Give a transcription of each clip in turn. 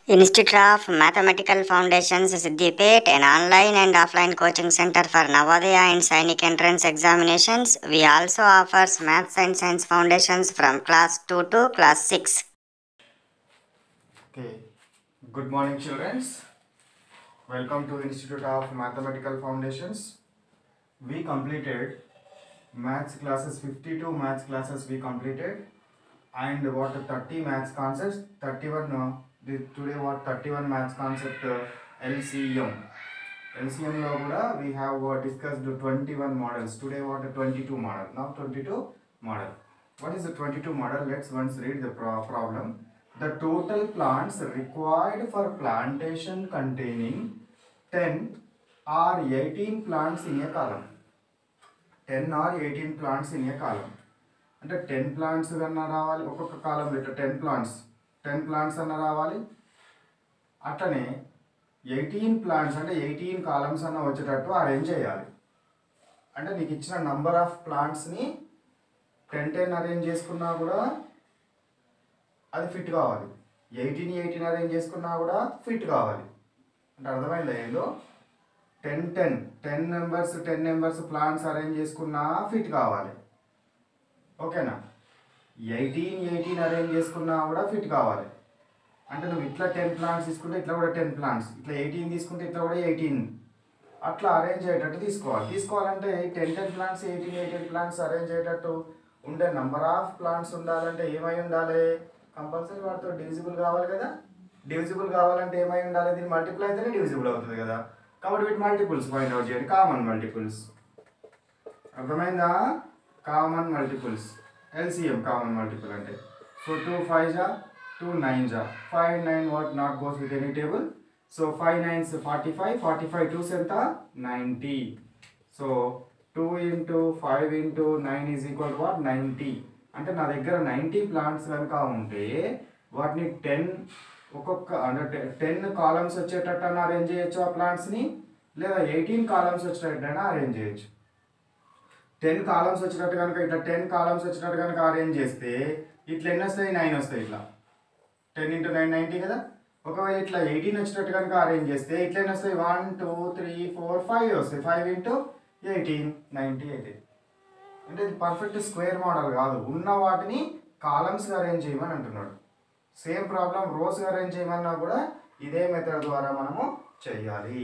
Institute of Mathematical Foundations Siddipet, an online and offline coaching center for Navodaya and Sainik entrance examinations. We also offers Maths and Science Foundations from class 2 to class 6. Okay, good morning children. Welcome to Institute of Mathematical Foundations. We completed maths classes, 52 maths classes we completed, and what 30 maths concepts, 31 today what 31 maths concept LCM. LCM lo kuda we have discussed 21 models. Today what 22 model. Now 22 model. What is the 22 model? Let's once read the problem. The total plants required for plantation containing 10 or 18 plants in a column. 10 or 18 plants in a column. అంటే 10 plants కన్నా రావాలి ఒక్కొక్క కాలం ఇట్లా 10 plants అన్న రావాలి. అట్లనే 18 plants అంటే 18 columns అన్న వచ్చేటట్టు అరేంజ్ చేయాలి. అంటే నీకు ఇచ్చిన నంబర్ ఆఫ్ ప్లాంట్స్ని 10 అరేంజ్ చేసుకున్నా కూడా అది ఫిట్ కావాలి. 18 అరేంజ్ చేసుకున్నా కూడా ఫిట్ కావాలి. అంటే అర్థమైందా ఏందో? 10 నెంబర్స్ ప్లాంట్స్ అరేంజ్ చేసుకున్నా ఫిట్ కావాలి. ఓకేనా? 18 అరేంజ్ చేసుకున్నా కూడా ఫిట్ కావాలి. అంటే నువ్వు ఇట్లా 10 ప్లాంట్స్ తీసుకుంటే ఇట్లా కూడా 10 ప్లాంట్స్, ఇట్లా 18 తీసుకుంటే ఇట్లా కూడా 18 అట్లా అరేంజ్ అయ్యేటట్టు తీసుకోవాలంటే 10 ప్లాంట్స్ 18 ప్లాంట్స్ అరేంజ్ అయ్యేటట్టు ఉండే నంబర్ ఆఫ్ ప్లాంట్స్ ఉండాలంటే ఏమై ఉండాలి? కంపల్సరీ వాటితో డివిజిబుల్ కావాలి కదా. డివిజిబుల్ కావాలంటే ఏమై ఉండాలి? దీన్ని మల్టిపుల్ అయితేనే డివిజిబుల్ అవుతుంది కదా. కాబట్టి వీటి మల్టిపుల్స్ ఫైండ్ అవుట్ చేయండి. Common multiples. అర్థమైందా? Common multiples. LCM common multiple అంటే సో 2 5 జా 2 9 జా 5 9 what not goes with any table. So 5 9s 45 2s ఎంత 90. So 2 into 5 into 9 is equal to what 90. అంటే నా దగ్గర 90 ప్లాంట్స్ కనుక ఉంటే వాటిని 10 ఒక్కొక్క అంటే 10 కాలమ్స్ వచ్చేటట్టు అరేంజ్ చేయొచ్చు ఆ ప్లాంట్స్ని, లేదా 18 కాలమ్స్ వచ్చేటట్టు అరేంజ్ చేయొచ్చు. 10 కాలమ్స్ వచ్చినట్టు కనుక ఇట్లా 10 కాలమ్స్ వచ్చినట్టు కనుక అరేంజ్ చేస్తే ఇట్లా ఎన్ని వస్తాయి? 9 వస్తాయి. ఇట్లా 10 into 9 90 కదా. ఒకవేళ ఇట్లా 18 వచ్చినట్టు కనుక అరేంజ్ చేస్తే ఇట్లా ఎన్ని వస్తాయి? 1 2 3 4 5 వస్తాయి. 5 into 18 90 అయితే. అంటే ఇది పర్ఫెక్ట్ స్క్వేర్ మోడల్ కాదు. ఉన్న వాటిని కాలమ్స్గా అరేంజ్ చేయమని అంటున్నాడు. సేమ్ ప్రాబ్లం రోస్గా అరేంజ్ చేయమన్నా కూడా ఇదే మెథడ్ ద్వారా మనము చెయ్యాలి.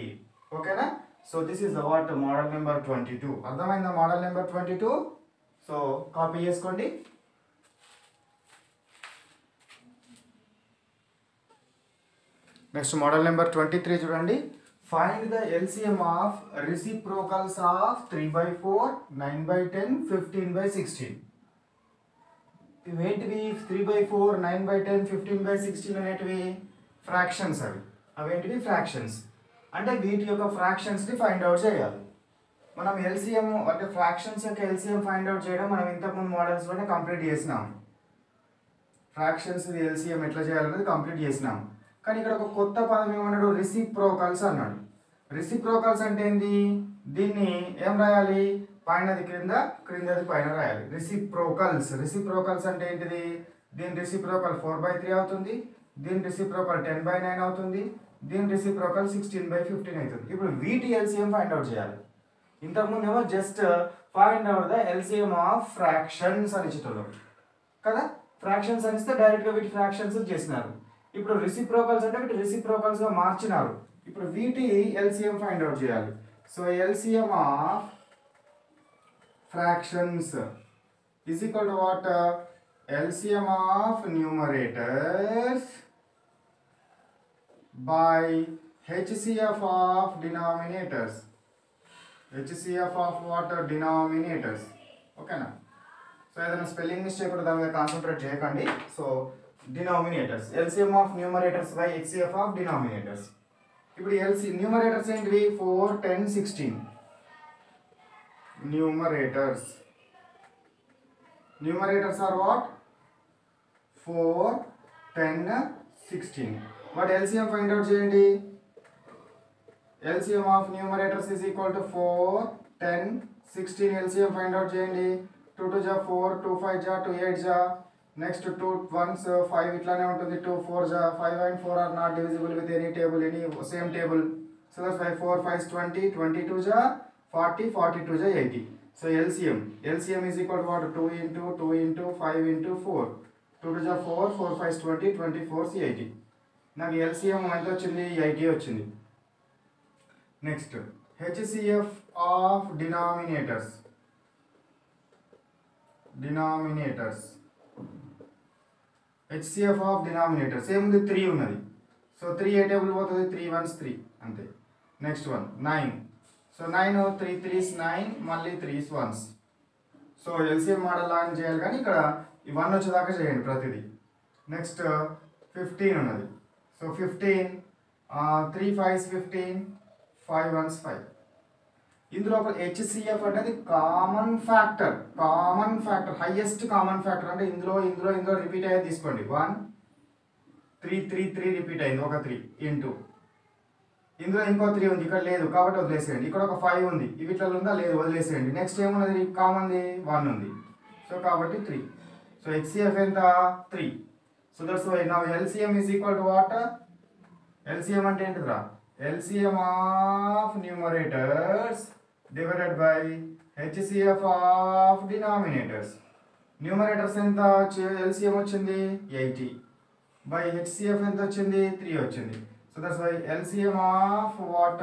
ఓకేనా? So this is the what model number 22. అర్థమైందా మోడల్ నెంబర్ 22? సో కాపీ చేసుకోండి. నెక్స్ట్ మోడల్ నెంబర్ 23 చూడండి. Find the LCM of reciprocals of 3/4 9/10 15/16. ఇవేంటివి? 3/4 9/10 15/16 అనేటివి ఫ్రాక్షన్స్. అవేంటివి? ఫ్రాక్షన్స్. అంటే వీటి యొక్క ఫ్రాక్షన్స్ని ఫైండ్ అవుట్ చేయాలి. మనం LCM అంటే ఫ్రాక్షన్స్ యొక్క LCM ఫైండ్ అవుట్ చేయడం మనం ఇంతకుముందు మోడల్స్లోనే కంప్లీట్ చేసినాం. ఫ్రాక్షన్స్ LCM ఎట్లా చేయాలనేది కంప్లీట్ చేసినాం. కానీ ఇక్కడ ఒక కొత్త పదం ఏమన్నాడు? రెసిప్రోకల్స్ అన్నాడు. రెసిప్రోకల్స్ అంటే ఏంది? దీన్ని ఏం రాయాలి? పైనది క్రింద, క్రిందది పైన రాయాలి. రెసిప్రోకల్స్ అంటే ఏంటిది? దీని రెసిప్రోకల్ 4/3 అవుతుంది, దీని రెసిప్రోకల్ 10/9 అవుతుంది, దీని రెసిప్రోకల్ 16/15 అవుతుంది. ఇప్పుడు వీటి LCM ఫైండ్ అవుట్ చేయాలి. ఇంతకుముందు ఏమో just find out the LCM of fractions అని ఇచ్చేటోళ్ళు కదా. ఫ్రాక్షన్స్ అనిస్తే డైరెక్ట్గా వీటి ఫ్రాక్షన్స్ చేసినారు. ఇప్పుడు రెసిప్రోకల్స్ అంటే వీటి రెసిప్రోకల్స్గా మార్చినారు. ఇప్పుడు వీటి LCM ఫైండ్ అవుట్ చేయాలి. So LCM of fractions is equal to what? LCM of numerators by HCF of denominators. HCF of what? Denominators. Okay na? So ఏదైనా స్పెల్లింగ్ మిస్టేక్ కూడా దాని మీద కాన్సన్ట్రేట్ చేయకండి. So denominators LCM of numerators by HCF of denominators. ఇప్పుడు numerators ఏంటివి? 4 10 16. Numerators are what? 4 10 16. What LCM find out చేయండి? LCM of numerators is equal to 4 10 16. LCM find out చేయండి. 2 2 ja 4 2 5 ja 2 8 ja next 2 1s 5 ఇట్లానే ఉంటుంది. 2 4 5 and 4 are not divisible with any table, any same table. So that's why 4 5 20, 22 40, 42 80. So LCM is equal to what? 2 into 2 into 5 into 4. 2 2 4, 4 5 20, 24 80. నాకు LCM ఎంత వచ్చింది? 80 వచ్చింది. Next HCF of denominators. HCF of denominators ఏముంది? 3 ఉన్నది. So 3 ఏ table పోతుంది? 3 1s 3 అంతే. Next one 9. So 9 3 3s 9 మళ్ళీ 3s 1s. So LCM model లాగా చేయాలి కానీ ఇక్కడ ఈ 1 వచ్చేదాకా చేయండి ప్రతిదీ. నెక్స్ట్ 15 ఉన్నది. So 15 3 5s 15 5 1s 5. ఇందులో HCF అనేది common factor highest common factor అంటే ఇందులో రిపీట్ అయ్యేది తీసుకోండి. 1 3 3 3 రిపీట్ అయింది ఒక 3 ఇంటూ ఇందులో ఇంకో 3 ఉంది, ఇక్కడ లేదు కాబట్టి వదిలేసేయండి. ఇక్కడ ఒక 5 ఉంది, వీటిలో ఉందా? లేదు, వదిలేసేయండి. నెక్స్ట్ ఏమున్నది? కామన్ది 1 ఉంది. సో కాబట్టి 3. సో HCF ఎంత? 3. So that's why now LCM is equal to what? LCM అంటే ఏంటిదిరా? LCM of numerators divided by HCF of denominators. Numerators ఎంత LCM వచ్చింది? 80 by HCF ఎంత వచ్చింది? 3 వచ్చింది. So that's why LCM of what?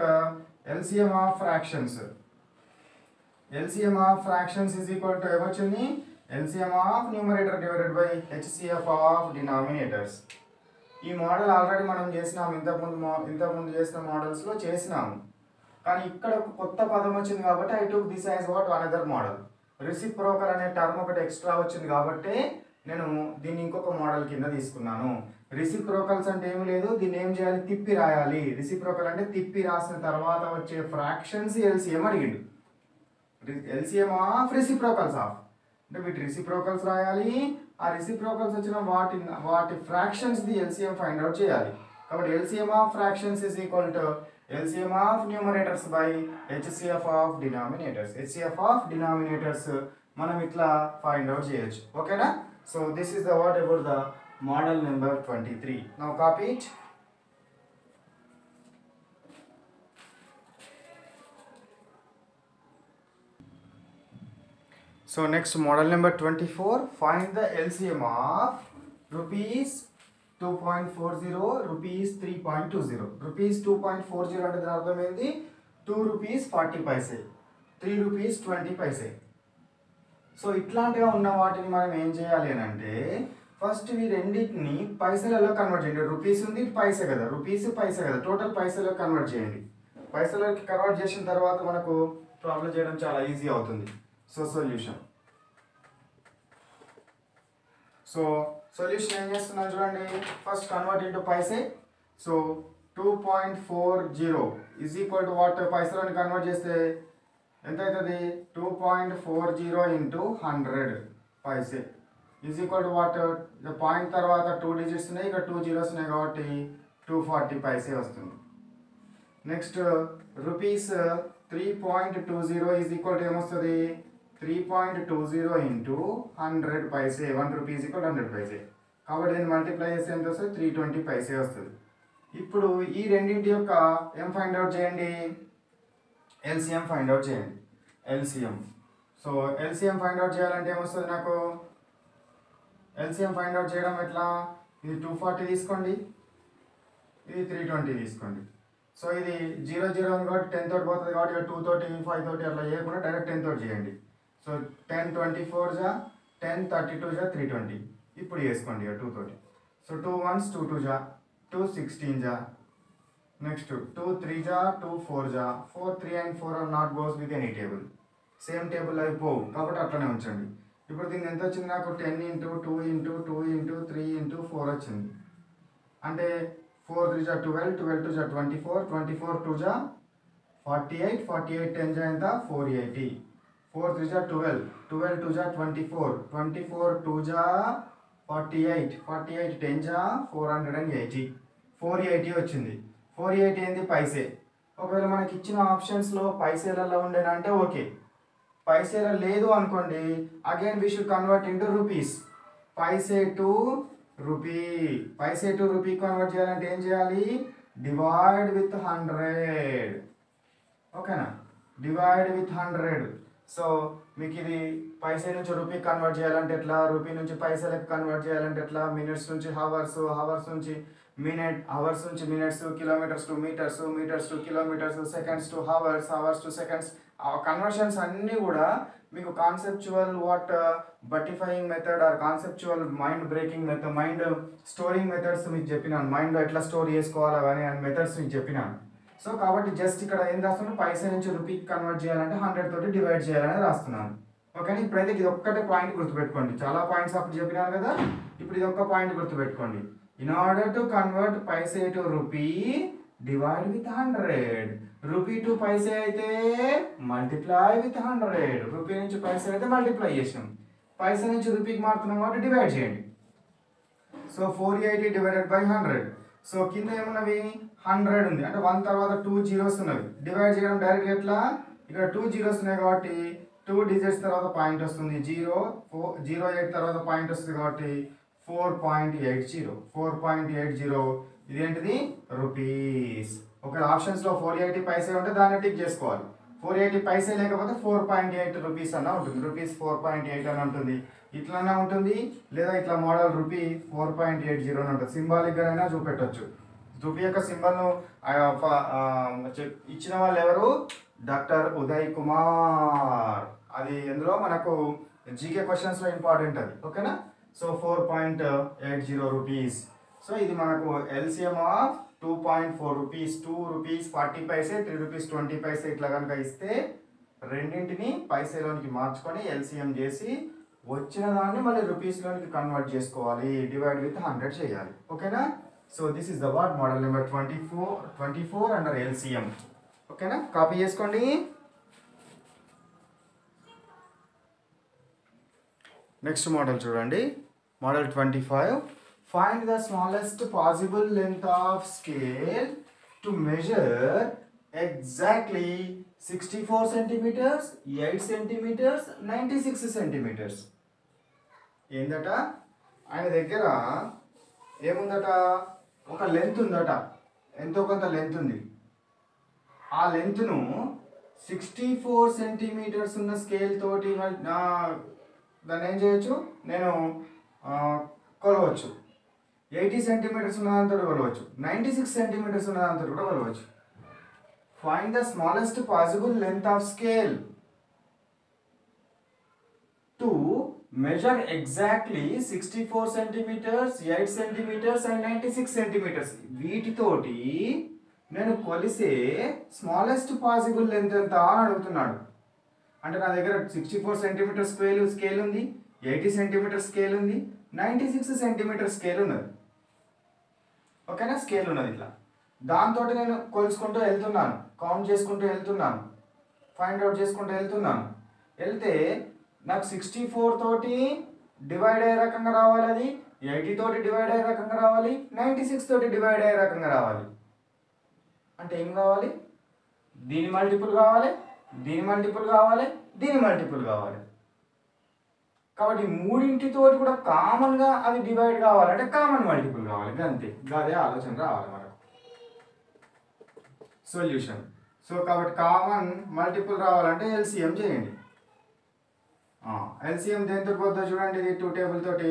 LCM of fractions. LCM of fractions is equal to ఏమొచ్చింది? LCM of numerator divided by HCF of denominators. ఈ model already మనం చేసినాము, ఇంతకుముందు చేసిన మోడల్స్లో చేసినాము. కానీ ఇక్కడ ఒక కొత్త పదం వచ్చింది కాబట్టి I took this as what? Another model. Reciprocal అనే టర్మ్ ఒకటి ఎక్స్ట్రా వచ్చింది కాబట్టి నేను దీన్ని ఇంకొక మోడల్ కింద తీసుకున్నాను. రెసిప్రోకల్స్ అంటే ఏమి లేదు, దీన్ని ఏం చేయాలి? తిప్పి రాయాలి. రెసిప్రోకల్ అంటే తిప్పి రాసిన తర్వాత వచ్చే ఫ్రాక్షన్స్ LCM అడిగిండు. LCM ఆఫ్ రెసిప్రోకల్స్ ఆఫ్ అంటే వీటి రెసిప్రోకల్స్ రాయాలి. ఆ రెసిప్రోకల్స్ వచ్చిన వాటి fractions the LCM find out చేయాలి. కాబట్టి LCM of fractions is equal to LCM of numerators by HCF of denominators. HCF of denominators మనం ఇట్లా ఫైండ్ అవుట్ చేయొచ్చు. ఓకేనా? So this is the what about the model number 23. Now copy it. So next model number 24, find the LCM of rupees 2.40, rupees 3.20. Rupees 2.40 అంటే దాని అర్థం ఏంది? 2 rupees 40 paise, 3 rupees 20 paise. So ఇట్లాంటిగా ఉన్న వాటిని మనం ఏం చేయాలి అని అంటే ఫస్ట్ ఈ రెండింటిని పైసలలో కన్వర్ట్ చేయండి. రూపీస్ ఉంది, పైసే కదా, రూపీస్ పైసే కదా, టోటల్ పైసలో కన్వర్ట్ చేయండి. పైసలోకి కన్వర్ట్ చేసిన తర్వాత మనకు ప్రాబ్లం చేయడం చాలా ఈజీ అవుతుంది. సో సొల్యూషన్ ఏం చేస్తున్నాను చూడండి. First convert into paise. So 2.40 is equal to what? పైసలోని కన్వర్ట్ చేస్తే ఎంత అవుతుంది? 2.40 into 100 paise is equal to what? Point తర్వాత 2 digits ఉన్నాయి, ఇక్కడ 2 zeros ఉన్నాయి కాబట్టి 240 పైసే వస్తుంది. Next rupees 3.20 is equal to ఏమొస్తుంది? 3.20 into 100 paise. 1 rupee is equal 100 paise కాబట్టి దీన్ని మల్టిప్లై చేస్తే ఎంత వస్తుంది? 320 పైసే వస్తుంది. ఇప్పుడు ఈ రెండింటి యొక్క ఏం ఫైండ్ అవుట్ చేయండి? LCM ఫైండ్ అవుట్ చేయండి. LCM. So LCM find out చేయాలంటే ఏమొస్తుంది నాకు? LCM ఫైండ్ అవుట్ చేయడం ఎట్లా? ఇది 240 తీసుకోండి, ఇది 320 తీసుకోండి. సో ఇది 0 0 ఉంది కాబట్టి 10 తోటి పోతుంది కాబట్టి ఇక 2 తోటి 5 తోటి అట్లా చేయకుండా డైరెక్ట్ 10 తోటి చేయండి. సో 10 24 10 32 320. ఇప్పుడు చేసుకోండి ఇక 2 తోటి. So 2 1s 2 2 2 16 next 2 3 2 4 4 3 and 4 are not goes with any table. Same table అయిపోవు కాబట్టి అట్లనే ఉంచండి. ఇప్పుడు దీన్ని ఎంత వచ్చింది నాకు? 10 into 2 into 2 into 3 into 4 వచ్చింది. అంటే 4 3 12, 12 2 24, 24 2 48, 48 10 ఎంత? 480. 4 3 12, 12 2 24, 24 2 48, 48 10 480. 480 వచ్చింది. 480 ఏంది? పైసే. ఒకవేళ మనకి ఇచ్చిన ఆప్షన్స్లో పైసేలలో ఉండేనా అంటే ఓకే. పైసేల లేదు అనుకోండి, again we should convert into rupees. Paise to rupee. Paise to rupee convert చేయాలంటే ఏం చేయాలి? Divide with 100. ఓకేనా? Divide with 100. సో మీకు ఇది పైసే నుంచి రూపీ కన్వర్ట్ చేయాలంటే ఎట్లా, రూపీ నుంచి పైసలకు కన్వర్ట్ చేయాలంటే ఎట్లా, మినిట్స్ నుంచి హవర్స్, హవర్స్ నుంచి మినిట్, హవర్స్ నుంచి minutes, kilometres to metres, metres to kilometres, seconds to hours, hours to seconds. ఆ కన్వర్షన్స్ అన్నీ కూడా మీకు conceptual what beautifying method or conceptual mind breaking method, mind storing methods మీకు చెప్పినాను. మైండ్లో ఎట్లా స్టోర్ చేసుకోవాలి అవన్నీ మెథడ్స్ మీకు చెప్పినాను. సో కాబట్టి జస్ట్ ఇక్కడ ఏం రాస్తున్నాను, పైసే నుంచి రూపీకి కన్వర్ట్ చేయాలంటే 100 తోటి డివైడ్ చేయాలని రాస్తున్నాను. ఓకేనా? ఇప్పుడైతే ఇది ఒక్కటే పాయింట్ గుర్తుపెట్టుకోండి. చాలా పాయింట్స్ అప్పుడు చెప్పినాను కదా, ఇప్పుడు ఇది ఒక్క పాయింట్ గుర్తుపెట్టుకోండి. In order to convert paise to rupee, divide with 100. Rupee to paise అయితే మల్టిప్లై విత్ 100. రూపీ నుంచి పైసే అయితే మల్టిప్లై చేసాం, పైసే నుంచి రూపీకి మారుతున్నాం కాబట్టి డివైడ్ చేయండి. So 480 divided by 100. సో కింద ఏమున్నవి 100 ఉంది అంటే 1 తర్వాత 2 జీరోస్ ఉన్నవి. డివైడ్ చేయడం డైరెక్ట్ ఎట్లా, ఇక్కడ 2 జీరోస్ ఉన్నాయి కాబట్టి 2 డిజిట్స్ తర్వాత పాయింట్ వస్తుంది 0, 08 తర్వాత పాయింట్ వస్తుంది కాబట్టి 4.80. 4.80 ఇదేంటిది? రూపీస్. ఒక ఆప్షన్స్లో 480 పైసే ఉంటే దాన్ని టిక్ చేసుకోవాలి. 480 పైసే లేకపోతే 4.8 రూపీస్ అన్న ఉంటుంది. రూపీస్ 4.8 అని ఉంటుంది, ఇట్లన్నా ఉంటుంది, లేదా ఇట్లా మోడల్ రూపీ 4.80 అని ఉంటుంది. సింబాలిక్గా అయినా చూపెట్టవచ్చు. రూపీ యొక్క సింబల్ను ఇచ్చిన వాళ్ళు ఎవరు? డాక్టర్ ఉదయ్ కుమార్. అది ఎందులో మనకు జీకే క్వశ్చన్స్లో ఇంపార్టెంట్ అది. ఓకేనా? So 4.80 rupees. సో ఇది మనకు LCM of 2.4 rupees, 2 rupees 40 paise, 3 rupees 20 paise ఇట్లా కనుక ఇస్తే రెండింటిని పైసేలోనికి మార్చుకొని ఎల్సిఎం చేసి వచ్చిన దాన్ని మళ్ళీ రూపీస్లోనికి కన్వర్ట్ చేసుకోవాలి, డివైడ్ విత్ 100 చేయాలి. ఓకేనా? So this is the what model number 24 under LCM. ఓకేనా? కాపీ చేసుకోండి. నెక్స్ట్ మోడల్ చూడండి, model 25. Find the smallest possible length of scale to measure exactly 64 centimetres, 8 centimetres, 96 సెంటీమీటర్స్. ఏందట? ఆయన దగ్గర ఏముందట? ఒక లెంత్ ఉందట, ఎంతో కొంత లెంత్ ఉంది. ఆ లెంత్ను 64 సెంటీమీటర్స్ ఉన్న స్కేల్ తోటి దాన్ని ఏం చేయొచ్చు, నేను కొలవచ్చు. 80 సెంటీమీటర్స్ ఉన్న దాంతో కొలవచ్చు, 96 సెంటీమీటర్స్ ఉన్న దాంతో కూడా కొలవచ్చు. Find the smallest possible length of scale to measure exactly 64 centimeters, 8 centimeters and 96 centimeters. వీటితోటి నేను కొలిసే స్మాలెస్ట్ పాసిబుల్ లెంత్ ఎంత అని అడుగుతున్నాడు. అంటే నా దగ్గర 64 సెంటీమీటర్ స్కేల్ ఉంది, 80 సెంటీమీటర్ స్కేల్ ఉంది, 96 సెంటీమీటర్ స్కేల్ ఉన్నది. ఓకేనా? స్కేల్ ఉన్నది. ఇట్లా దాంతో నేను కొలుసుకుంటూ వెళ్తున్నాను, కౌంట్ చేసుకుంటూ వెళ్తున్నాను, ఫైండ్ అవుట్ చేసుకుంటూ వెళ్తున్నాను. వెళ్తే నాకు 64 తోటి డివైడ్ అయ్యే రకంగా రావాలి, అది 80 తోటి డివైడ్ అయ్యే రకంగా రావాలి, 96 తోటి డివైడ్ అయ్యే రకంగా రావాలి. అంటే ఏం కావాలి? దీని మల్టిపుల్ కావాలి, దీని మల్టిపుల్ కావాలి, దీని మల్టిపుల్ కావాలి. కాబట్టి మూడింటితోటి కూడా కామన్గా అది డివైడ్ కావాలంటే కామన్ మల్టిపుల్ కావాలి. అంతే, అదే ఆలోచన రావాలి మనకు. సొల్యూషన్. సో కాబట్టి కామన్ మల్టిపుల్ రావాలంటే ఎల్సిఎం చేయండి. ఎల్సిఎం దేంతో పోతుందో చూడండి. ఇది 2 టేబుల్ తోటి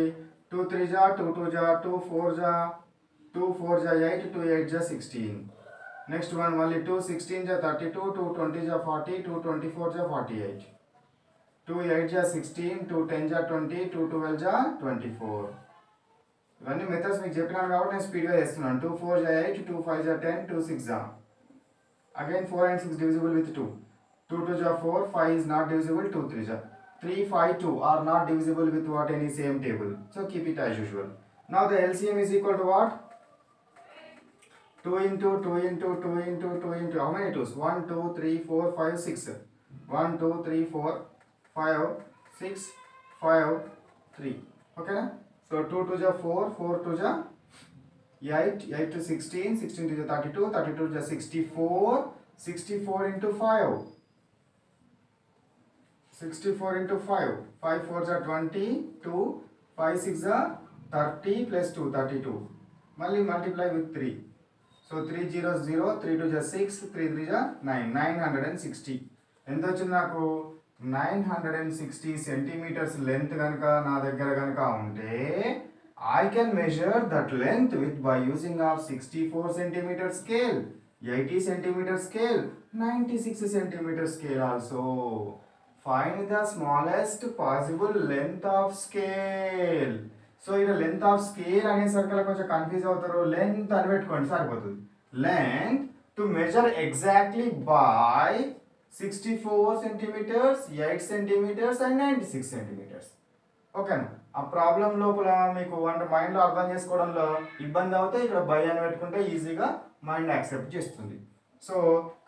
2 3 జా 2 2 జా 2 4 జా 2 4 జా 8 2 8 జా 16. నెక్స్ట్ వన్ మళ్ళీ 2 16 జా 32 2 20 జా 40 2 24 జా 48 2 8 జా 16 2 10 జా 20 2 12 జా 24. ఇవన్నీ మెథడ్స్ మీకు చెప్పినాను కాబట్టి నేను స్పీడ్గా చేస్తున్నాను. 2 4 జా 8 2 5 జా 10 2 6 జా. Again 4 and 6 divisible with 2. 2 2 ja 4, 5 is not divisible, 2 3 ja. 3, 5, 2 are not divisible with what? Any same table. So keep it as usual. Now the LCM is equal to what? 2 into 2 into 2 into 2 into how many 2's? 1, 2, 3, 4, 5, 6. 1, 2, 3, 4, 5, 6, 5, 3. Okay na? So 2 2 ja 4, 4 2 ja 8, 8 to 16, 16 to 32, 32 to 64, 64 into 5, 64 into 5, 5 4 are 22, 5 6 30 plus 2 32. మళ్ళీ multiply with 3. So 3 0 0, 3 2 6, 3 3 9, 960. ఎంత వచ్చింది నాకు? 960 centimeters length కనుక నా దగ్గర కనుక ఉంటే I can measure that length by using of 64 centimeter scale, 80 centimeter scale, 96 centimeter scale also. Find the smallest possible length of scale. So ఇక్కడ లెంత్ ఆఫ్ స్కేల్ అనే సర్కిల్ కొంచెం కన్ఫ్యూజ్ అవుతారు. లెంత్ అని పెట్టుకోండి సరిపోతుంది. Length to measure exactly by 64 centimetres, 8 centimetres and 96 centimetres. ఓకేనా? ఆ problem లోపల మీకు అంటే మైండ్లో అర్థం చేసుకోవడంలో ఇబ్బంది అవుతే ఇక్కడ బై అని పెట్టుకుంటే ఈజీగా మైండ్ యాక్సెప్ట్ చేస్తుంది. సో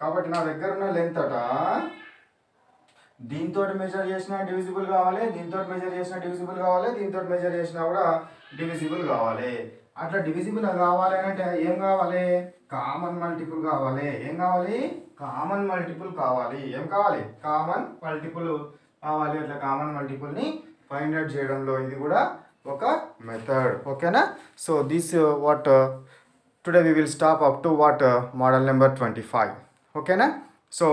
కాబట్టి నా దగ్గర ఉన్న లెంత్ అట దీంతో మెజర్ చేసిన డివిజిబుల్ కావాలి, దీంతో మెజర్ చేసిన డివిజిబుల్ కావాలి, దీంతో మెజర్ చేసినా కూడా డివిజిబుల్ కావాలి. అట్లా డివిజిబుల్ కావాలి అంటే ఏం కావాలి? కామన్ మల్టిపుల్ కావాలి. ఏం కావాలి? కామన్ మల్టిపుల్ కావాలి. ఏం కావాలి? కామన్ మల్టిపుల్ కావాలి. అట్లా కామన్ మల్టిపుల్ని ఫైండ్ అవుట్ చేయడంలో ఇది కూడా ఒక మెథడ్. ఓకేనా? So this what today we will stop up to what model number 25. ఓకేనా? సో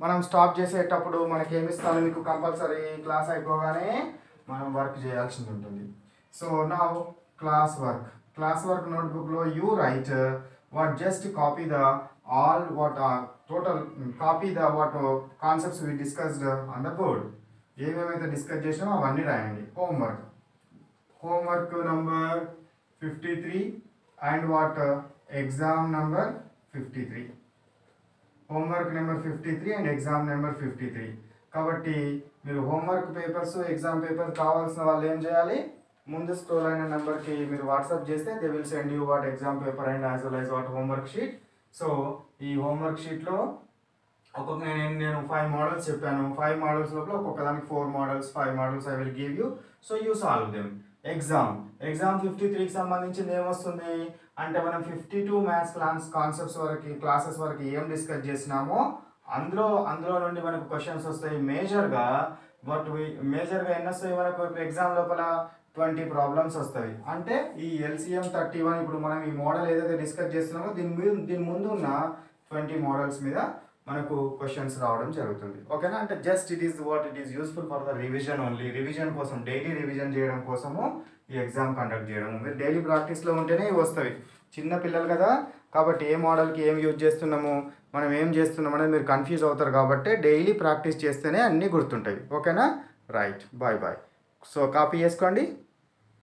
మనం స్టాప్ చేసేటప్పుడు మనకి ఏమి ఇస్తాను మీకు కంపల్సరీ క్లాస్ అయిపోగానే మనం వర్క్ చేయాల్సి ఉంటుంది. సో నా క్లాస్ వర్క్ నోట్బుక్లో you write what just copy the all what total copy the what concepts we discussed on the board. ఏమేమైతే డిస్కస్ చేసినామో అవన్నీ రాయండి. Homework number 53 and what exam number 53. Homework number 53 and exam number 53. కాబట్టి మీరు homework papers, exam papers కావాల్సిన వాళ్ళు ఏం చేయాలి? ముందు స్క్రోల్ అయిన నెంబర్కి మీరు వాట్సాప్ చేస్తే they will send you what exam paper and as well as what homework sheet. So ఈ హోంవర్క్ షీట్లో ఒక్కొక్క నేను 5 మోడల్స్ చెప్పాను. 5 మోడల్స్ లోపల ఒక్కొక్క దానికి 4 models, 5 models I will give you. So you solve them. Exam 53కి సంబంధించింది ఏమొస్తుంది అంటే మనం 52 మ్యాథ్స్ కాన్సెప్ట్స్ వరకు క్లాసెస్ వరకు ఏం డిస్కస్ చేసినామో అందులో నుండి మనకు క్వశ్చన్స్ వస్తాయి. మేజర్గా ఎన్ని వస్తాయి మనకు? ఎగ్జామ్ లోపల 20 ప్రాబ్లమ్స్ వస్తాయి. అంటే ఈ LCM 31 ఇప్పుడు మనం ఈ మోడల్ ఏదైతే డిస్కస్ చేస్తున్నామో దీని ముందు ఉన్న 20 మోడల్స్ మీద మనకు క్వశ్చన్స్ రావడం జరుగుతుంది. ఓకేనా? అంటే just it is useful for the revision only. Revision కోసం, డైలీ రివిజన్ చేయడం కోసము ఈ ఎగ్జామ్ కండక్ట్ చేయడం. మీరు డైలీ ప్రాక్టీస్లో ఉంటేనే ఇవి వస్తాయి. చిన్న పిల్లలు కదా కాబట్టి ఏ మోడల్కి ఏం యూజ్ చేస్తున్నాము, మనం ఏం చేస్తున్నాం అనేది మీరు కన్ఫ్యూజ్ అవుతారు. కాబట్టి డైలీ ప్రాక్టీస్ చేస్తేనే అన్నీ గుర్తుంటాయి. ఓకేనా? రైట్. బాయ్. సో కాపీ చేసుకోండి.